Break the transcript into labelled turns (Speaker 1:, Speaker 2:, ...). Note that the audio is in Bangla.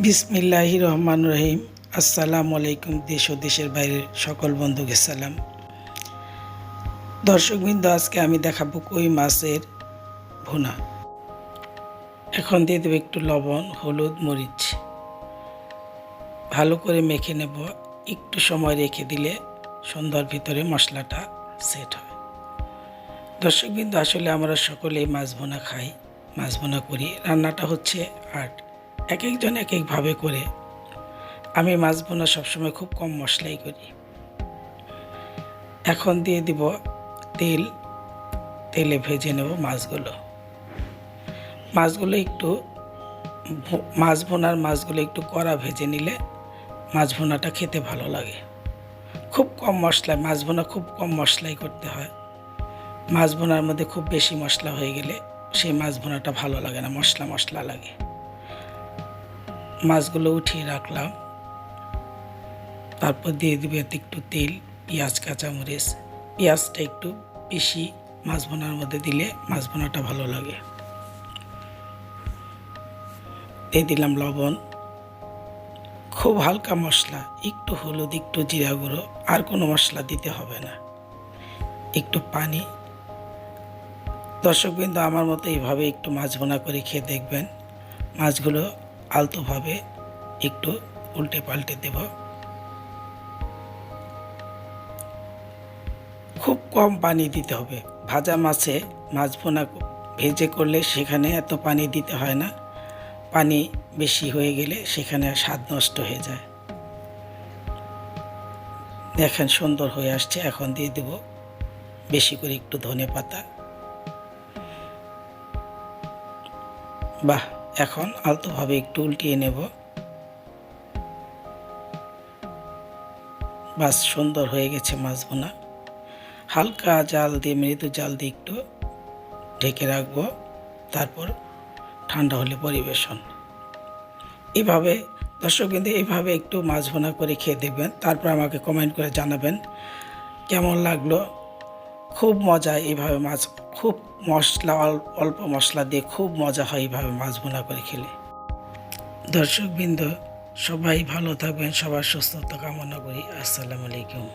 Speaker 1: বিসমিল্লাহির রহমান রহিম। আসসালামু আলাইকুম। দেশ ও দেশের বাইরের সকল বন্ধুকে সালাম। দর্শকবৃন্দ, আজকে আমি দেখাবো কই মাছের ভুনা। এখন দিয়ে দেবো একটু লবণ, হলুদ, মরিচ, ভালো করে মেখে নেব। একটু সময় রেখে দিলে সন্ধ্যার ভিতরে মশলাটা সেট হয়। দর্শকবৃন্দ, আসলে আমরা সকলেই মাছ ভুনা খাই, মাছ ভুনা করি। রান্নাটা হচ্ছে আর্ট, এক একজন এক একভাবে করে। আমি মাছ ভুনা সবসময় খুব কম মশলাই করি। এখন দিয়ে দিব তেল, তেলে ভেজে নেব মাছগুলো একটু মাছগুলো একটু কড়া ভেজে নিলে মাছ ভুনাটা খেতে ভালো লাগে। খুব কম মশলায় মাছ ভুনা, খুব কম মশলাই করতে হয়। মাছ ভুনার মধ্যে খুব বেশি মশলা হয়ে গেলে সেই মাছ ভুনাটা ভালো লাগে না, মশলা মশলা লাগে। মাছগুলো উঠিয়ে রাখলাম, তারপর দিয়ে দিবে একটু তেল, পেঁয়াজ, কাঁচামরিচ। পেঁয়াজটা একটু বেশি মাছ ভুনার মধ্যে দিলে মাছ ভুনাটা ভালো লাগে। দিয়ে দিলাম লবণ, খুব হালকা মশলা, একটু হলুদ, একটু জিরা গুঁড়ো, আর কোনো মশলা দিতে হবে না। একটু পানি। দর্শকবৃন্দ, আমার মতো এইভাবে একটু মাছ ভুনা করে খেয়ে দেখবেন। মাছগুলো আলতোভাবে একটু উল্টে পাল্টে দেব। খুব কম পানি দিতে হবে। ভাজা মাছে মাছ ভুনা ভেজে করলে সেখানে এত পানি দিতে হয় না। পানি বেশি হয়ে গেলে সেখানে স্বাদ নষ্ট হয়ে যায়। দেখেন সুন্দর হয়ে আসছে। এখন দিয়ে দেব বেশি করে একটু ধনেপাতা। বাহ, এখন আলতোভাবে একটু উল্টিয়ে নেব। বাস, সুন্দর হয়ে গেছে মাছ ভুনা। হালকা জাল দিয়ে, মৃদু জাল দিয়ে একটু ঢেকে রাখবো, তারপর ঠান্ডা হলে পরিবেশন। এইভাবে দর্শকবৃন্দ, এইভাবে একটু মাছ ভুনা করে খেয়ে দেখবেন, তারপর আমাকে কমেন্ট করে জানাবেন কেমন লাগলো। খুব মজা এইভাবে মাছ, খুব মশলা, অল্প মশলা দিয়ে খুব মজা হয় এইভাবে মাছ ভুনা করে খেলে। দর্শকবৃন্দ, সবাই ভালো থাকবেন, সবার সুস্থতা কামনা করি। আসসালামু আলাইকুম।